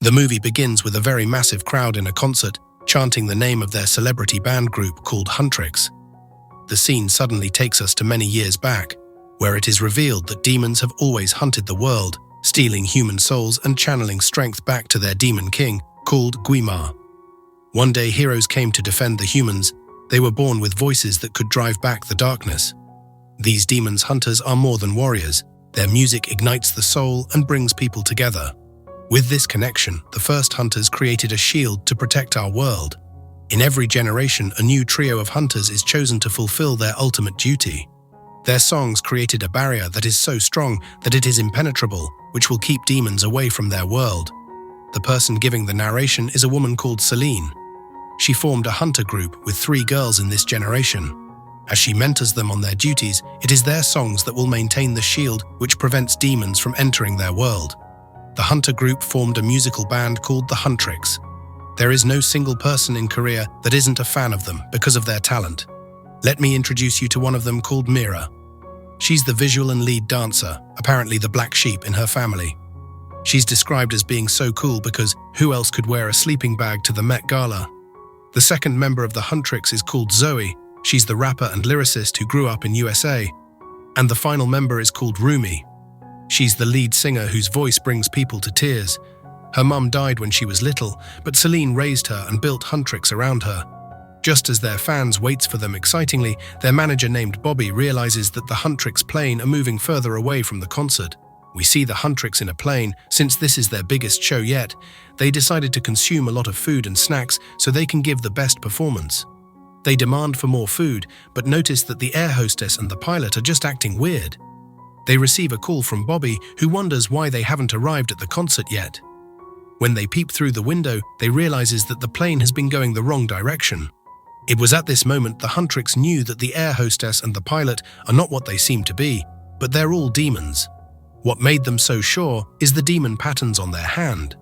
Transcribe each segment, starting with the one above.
The movie begins with a very massive crowd in a concert chanting the name of their celebrity band group called Huntrix. The scene suddenly takes us to many years back, where it is revealed that demons have always hunted the world, stealing human souls and channeling strength back to their demon king, called Guimar. One day heroes came to defend the humans. They were born with voices that could drive back the darkness. These demons hunters are more than warriors. Their music ignites the soul and brings people together. With this connection, the first hunters created a shield to protect our world. In every generation, a new trio of hunters is chosen to fulfill their ultimate duty. Their songs created a barrier that is so strong that it is impenetrable, which will keep demons away from their world. The person giving the narration is a woman called Celine. She formed a hunter group with 3 girls in this generation. As she mentors them on their duties, it is their songs that will maintain the shield which prevents demons from entering their world. The hunter group formed a musical band called the Huntrix. There is no single person in Korea that isn't a fan of them because of their talent. Let me introduce you to one of them called Mira. She's the visual and lead dancer, apparently the black sheep in her family. She's described as being so cool because who else could wear a sleeping bag to the Met Gala? The second member of the Huntrix is called Zoe. She's the rapper and lyricist who grew up in USA. And the final member is called Rumi. She's the lead singer whose voice brings people to tears. Her mum died when she was little, but Celine raised her and built Huntrix around her. Just as their fans waits for them excitingly, their manager named Bobby realizes that the Huntrix plane are moving further away from the concert. We see the Huntrix in a plane. Since this is their biggest show yet, they decided to consume a lot of food and snacks so they can give the best performance. They demand for more food, but notice that the air hostess and the pilot are just acting weird. They receive a call from Bobby, who wonders why they haven't arrived at the concert yet. When they peep through the window, they realizes that the plane has been going the wrong direction. It was at this moment the Huntrix knew that the air hostess and the pilot are not what they seem to be, but they're all demons. What made them so sure is the demon patterns on their hand.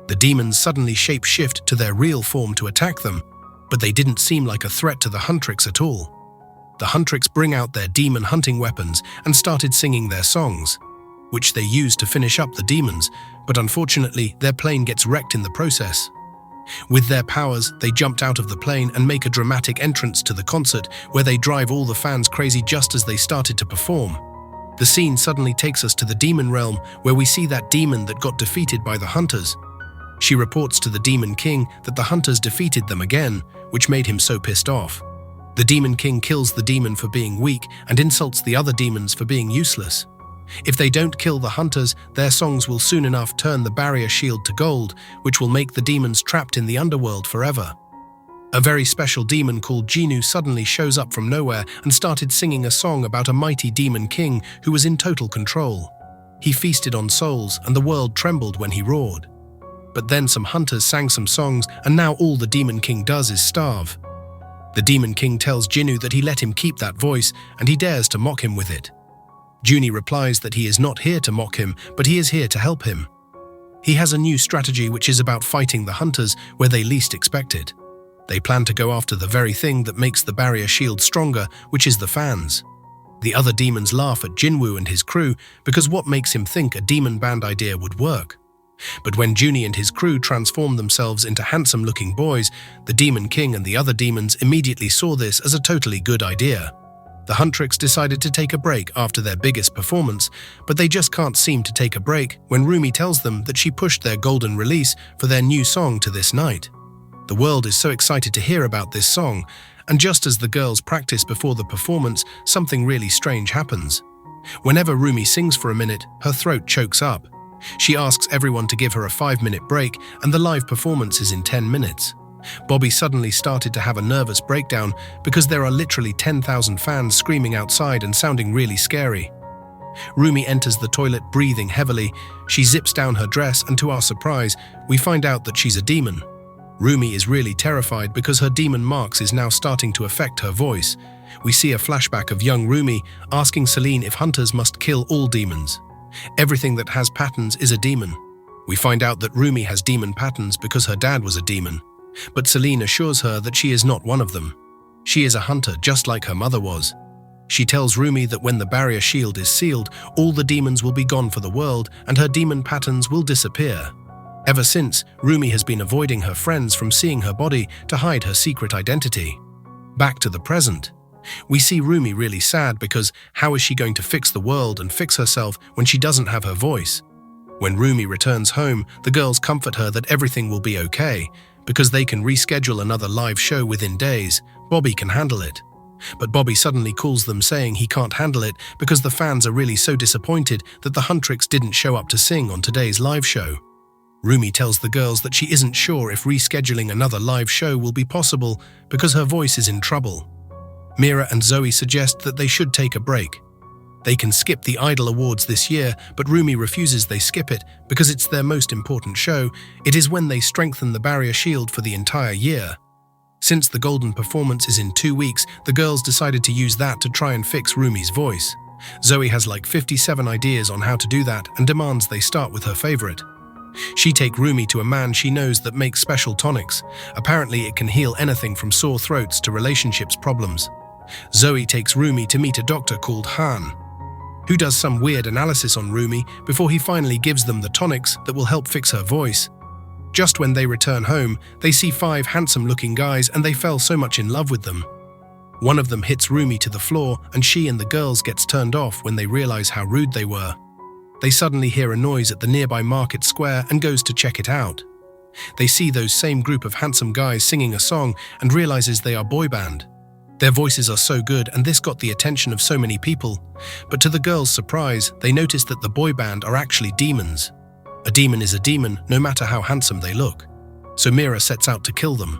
The demons suddenly shape-shift to their real form to attack them, but they didn't seem like a threat to the Huntrix at all. The Huntrix bring out their demon hunting weapons and started singing their songs, which they used to finish up the demons, but unfortunately their plane gets wrecked in the process. With their powers, they jumped out of the plane and make a dramatic entrance to the concert where they drive all the fans crazy just as they started to perform. The scene suddenly takes us to the demon realm where we see that demon that got defeated by the hunters. She reports to the demon king that the hunters defeated them again, which made him so pissed off. The demon king kills the demon for being weak and insults the other demons for being useless. If they don't kill the hunters, their songs will soon enough turn the barrier shield to gold, which will make the demons trapped in the underworld forever. A very special demon called Jinu suddenly shows up from nowhere and started singing a song about a mighty demon king who was in total control. He feasted on souls and the world trembled when he roared. But then some hunters sang some songs and now all the demon king does is starve. The demon king tells Jinu that he let him keep that voice and he dares to mock him with it. Juni replies that he is not here to mock him, but he is here to help him. He has a new strategy which is about fighting the hunters where they least expect it. They plan to go after the very thing that makes the barrier shield stronger, which is the fans. The other demons laugh at Jinwoo and his crew because what makes him think a demon band idea would work? But when Juni and his crew transform themselves into handsome-looking boys, the Demon King and the other demons immediately saw this as a totally good idea. The Huntrix decided to take a break after their biggest performance, but they just can't seem to take a break when Rumi tells them that she pushed their golden release for their new song to this night. The world is so excited to hear about this song, and just as the girls practice before the performance, something really strange happens. Whenever Rumi sings for a minute, her throat chokes up. She asks everyone to give her a 5-minute break, and the live performance is in 10 minutes. Bobby suddenly started to have a nervous breakdown because there are literally 10,000 fans screaming outside and sounding really scary. Rumi enters the toilet breathing heavily. She zips down her dress and to our surprise, we find out that she's a demon. Rumi is really terrified because her demon marks is now starting to affect her voice. We see a flashback of young Rumi asking Celine if hunters must kill all demons. Everything that has patterns is a demon. We find out that Rumi has demon patterns because her dad was a demon. But Celine assures her that she is not one of them. She is a hunter just like her mother was. She tells Rumi that when the barrier shield is sealed, all the demons will be gone for the world and her demon patterns will disappear. Ever since, Rumi has been avoiding her friends from seeing her body to hide her secret identity. Back to the present. We see Rumi really sad because how is she going to fix the world and fix herself when she doesn't have her voice? When Rumi returns home, the girls comfort her that everything will be okay, because they can reschedule another live show within days. Bobby can handle it. But Bobby suddenly calls them saying he can't handle it because the fans are really so disappointed that the Huntrix didn't show up to sing on today's live show. Rumi tells the girls that she isn't sure if rescheduling another live show will be possible because her voice is in trouble. Mira and Zoe suggest that they should take a break. They can skip the Idol Awards this year, but Rumi refuses they skip it because it's their most important show. It is when they strengthen the barrier shield for the entire year. Since the golden performance is in 2 weeks, the girls decided to use that to try and fix Rumi's voice. Zoe has like 57 ideas on how to do that and demands they start with her favorite. She takes Rumi to a man she knows that makes special tonics. Apparently it can heal anything from sore throats to relationships problems. Zoe takes Rumi to meet a doctor called Han, who does some weird analysis on Rumi before he finally gives them the tonics that will help fix her voice. Just when they return home, they see 5 handsome-looking guys and they fell so much in love with them. One of them hits Rumi to the floor and she and the girls gets turned off when they realize how rude they were. They suddenly hear a noise at the nearby market square and goes to check it out. They see those same group of handsome guys singing a song and realizes they are boy band. Their voices are so good and this got the attention of so many people, but to the girls' surprise, they notice that the boy band are actually demons. A demon is a demon, no matter how handsome they look. So Mira sets out to kill them.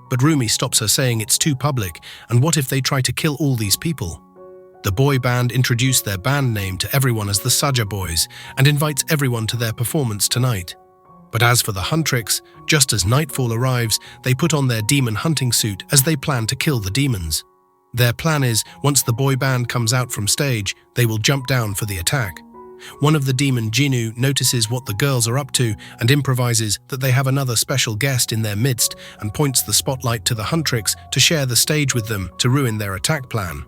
But Rumi stops her saying it's too public, and what if they try to kill all these people? The boy band introduce their band name to everyone as the Saja Boys and invites everyone to their performance tonight. But as for the Huntrix, just as nightfall arrives, they put on their demon hunting suit as they plan to kill the demons. Their plan is, once the boy band comes out from stage, they will jump down for the attack. One of the demon Jinnu notices what the girls are up to and improvises that they have another special guest in their midst and points the spotlight to the Huntrix to share the stage with them to ruin their attack plan.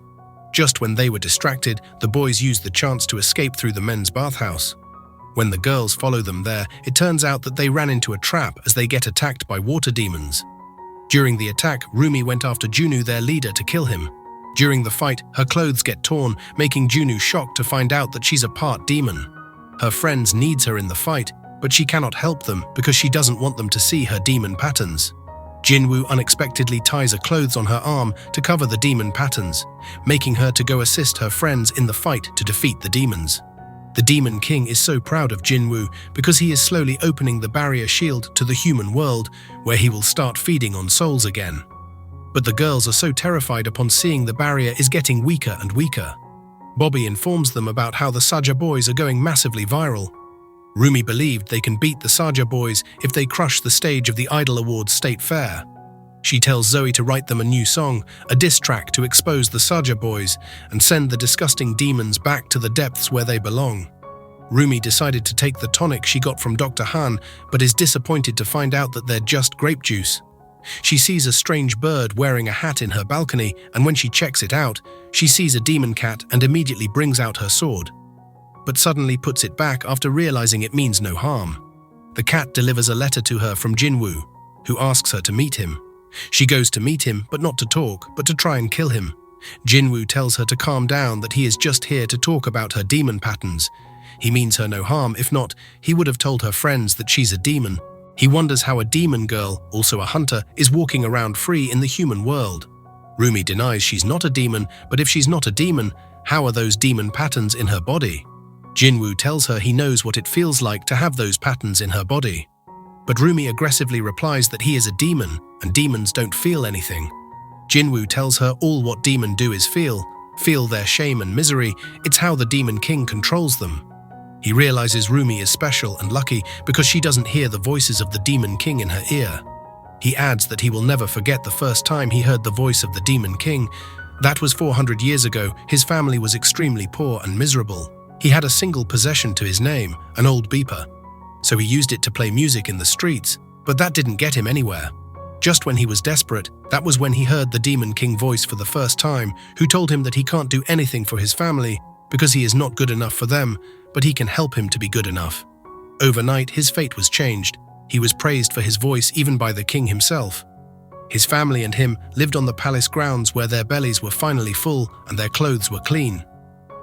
Just when they were distracted, the boys use the chance to escape through the men's bathhouse. When the girls follow them there, it turns out that they ran into a trap as they get attacked by water demons. During the attack, Rumi went after Jinnu, their leader, to kill him. During the fight, her clothes get torn, making Jinnu shocked to find out that she's a part demon. Her friends needs her in the fight, but she cannot help them because she doesn't want them to see her demon patterns. Jinwoo unexpectedly ties a clothes on her arm to cover the demon patterns, making her to go assist her friends in the fight to defeat the demons. The Demon King is so proud of Jinwoo because he is slowly opening the barrier shield to the human world, where he will start feeding on souls again. But the girls are so terrified upon seeing the barrier is getting weaker and weaker. Bobby informs them about how the Saja Boys are going massively viral. Rumi believed they can beat the Saja Boys if they crush the stage of the Idol Awards State Fair. She tells Zoe to write them a new song, a diss track to expose the Saja Boys and send the disgusting demons back to the depths where they belong. Rumi decided to take the tonic she got from Dr. Han, but is disappointed to find out that they're just grape juice. She sees a strange bird wearing a hat in her balcony, and when she checks it out, she sees a demon cat and immediately brings out her sword, but suddenly puts it back after realizing it means no harm. The cat delivers a letter to her from Jinwoo, who asks her to meet him. She goes to meet him, but not to talk, but to try and kill him. Jinwoo tells her to calm down, that he is just here to talk about her demon patterns. He means her no harm, if not, he would have told her friends that she's a demon. He wonders how a demon girl, also a hunter, is walking around free in the human world. Rumi denies she's not a demon, but if she's not a demon, how are those demon patterns in her body? Jinwoo tells her he knows what it feels like to have those patterns in her body. But Rumi aggressively replies that he is a demon, and demons don't feel anything. Jinwoo tells her all what demons do is feel their shame and misery. It's how the Demon King controls them. He realizes Rumi is special and lucky because she doesn't hear the voices of the Demon King in her ear. He adds that he will never forget the first time he heard the voice of the Demon King. That was 400 years ago. His family was extremely poor and miserable. He had a single possession to his name, an old beeper. So he used it to play music in the streets, but that didn't get him anywhere. Just when he was desperate, that was when he heard the Demon King voice for the first time, who told him that he can't do anything for his family because he is not good enough for them, but he can help him to be good enough. Overnight, his fate was changed. He was praised for his voice even by the king himself. His family and him lived on the palace grounds where their bellies were finally full and their clothes were clean.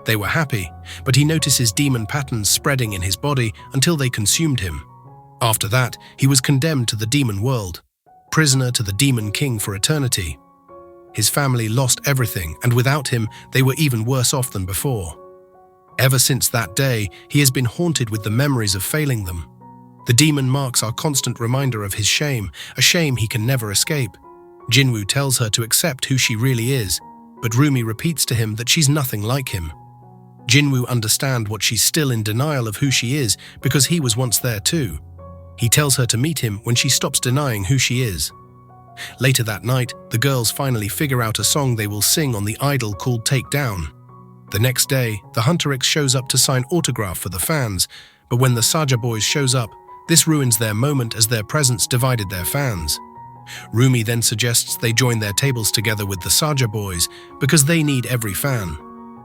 They were happy, but he notices demon patterns spreading in his body until they consumed him. After that, he was condemned to the demon world, prisoner to the demon king for eternity. His family lost everything, and without him, they were even worse off than before. Ever since that day, he has been haunted with the memories of failing them. The demon marks are constant reminder of his shame, a shame he can never escape. Jinwoo tells her to accept who she really is, but Rumi repeats to him that she's nothing like him. Jinwoo understands what she's still in denial of who she is because he was once there too. He tells her to meet him when she stops denying who she is. Later that night, the girls finally figure out a song they will sing on the idol called Take Down. The next day, the Hunterix shows up to sign autograph for the fans, but when the Saja boys shows up, this ruins their moment as their presence divided their fans. Rumi then suggests they join their tables together with the Saja boys because they need every fan.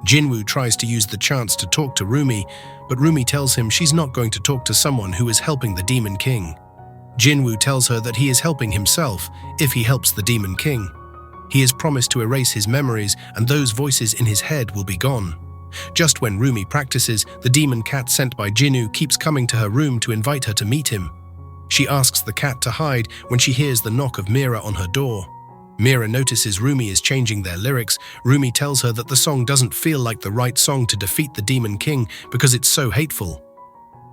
Jinwoo tries to use the chance to talk to Rumi, but Rumi tells him she's not going to talk to someone who is helping the Demon King. Jinwoo tells her that he is helping himself if he helps the Demon King. He has promised to erase his memories and those voices in his head will be gone. Just when Rumi practices, the demon cat sent by Jinwoo keeps coming to her room to invite her to meet him. She asks the cat to hide when she hears the knock of Mira on her door. Mira notices Rumi is changing their lyrics. Rumi tells her that the song doesn't feel like the right song to defeat the Demon King because it's so hateful.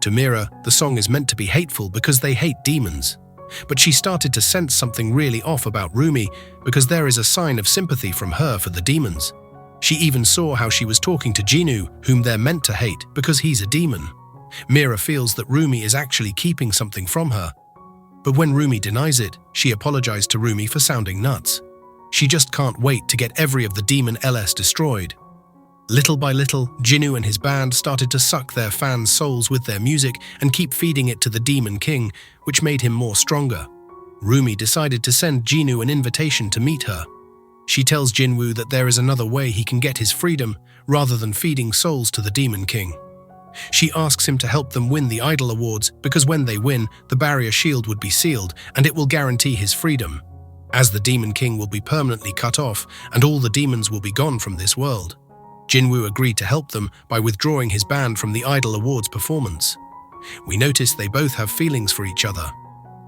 To Mira, the song is meant to be hateful because they hate demons. But she started to sense something really off about Rumi because there is a sign of sympathy from her for the demons. She even saw how she was talking to Jinwoo, whom they're meant to hate because he's a demon. Mira feels that Rumi is actually keeping something from her. But when Rumi denies it, she apologized to Rumi for sounding nuts. She just can't wait to get every of the demon LS destroyed. Little by little, Jinwoo and his band started to suck their fans' souls with their music and keep feeding it to the Demon King, which made him more stronger. Rumi decided to send Jinwoo an invitation to meet her. She tells Jinwoo that there is another way he can get his freedom rather than feeding souls to the Demon King. She asks him to help them win the Idol Awards because when they win, the barrier shield would be sealed and it will guarantee his freedom, as the Demon King will be permanently cut off and all the demons will be gone from this world. Jinwoo agreed to help them by withdrawing his band from the Idol Awards performance. We notice they both have feelings for each other.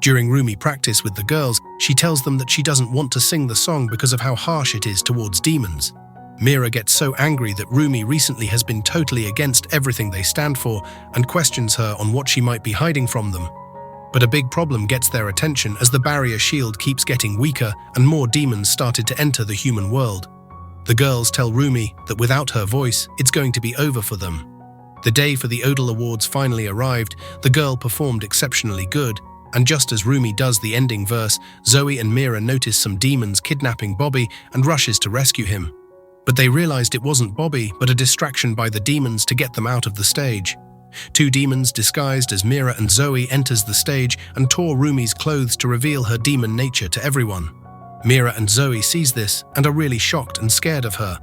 During Rumi practice with the girls, she tells them that she doesn't want to sing the song because of how harsh it is towards demons. Mira gets so angry that Rumi recently has been totally against everything they stand for and questions her on what she might be hiding from them. But a big problem gets their attention as the barrier shield keeps getting weaker and more demons started to enter the human world. The girls tell Rumi that without her voice, it's going to be over for them. The day for the Idol Awards finally arrived, the girl performed exceptionally good, and just as Rumi does the ending verse, Zoe and Mira notice some demons kidnapping Bobby and rushes to rescue him. But they realized it wasn't Bobby, but a distraction by the demons to get them out of the stage. Two demons disguised as Mira and Zoe enters the stage and tore Rumi's clothes to reveal her demon nature to everyone. Mira and Zoe sees this and are really shocked and scared of her.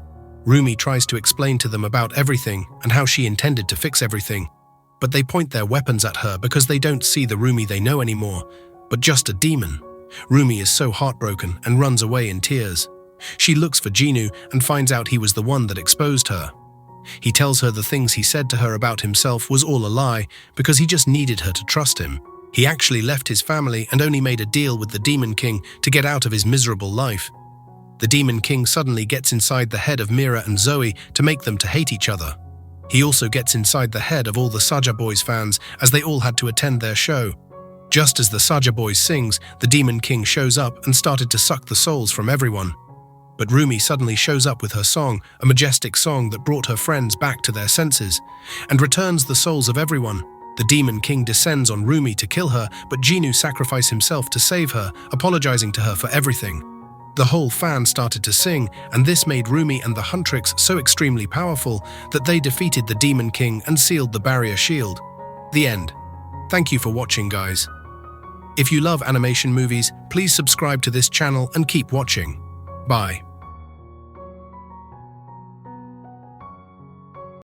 Rumi tries to explain to them about everything and how she intended to fix everything. But they point their weapons at her because they don't see the Rumi they know anymore, but just a demon. Rumi is so heartbroken and runs away in tears. She looks for Jinwoo and finds out he was the one that exposed her. He tells her the things he said to her about himself was all a lie because he just needed her to trust him. He actually left his family and only made a deal with the Demon King to get out of his miserable life. The Demon King suddenly gets inside the head of Mira and Zoe to make them to hate each other. He also gets inside the head of all the Saja Boys fans as they all had to attend their show. Just as the Saja Boys sings, the Demon King shows up and started to suck the souls from everyone. But Rumi suddenly shows up with her song, a majestic song that brought her friends back to their senses, and returns the souls of everyone. The Demon King descends on Rumi to kill her, but Jinwoo sacrificed himself to save her, apologizing to her for everything. The whole fan started to sing, and this made Rumi and the Huntrix so extremely powerful that they defeated the Demon King and sealed the barrier shield. The end. Thank you for watching, guys. If you love animation movies, please subscribe to this channel and keep watching. Bye.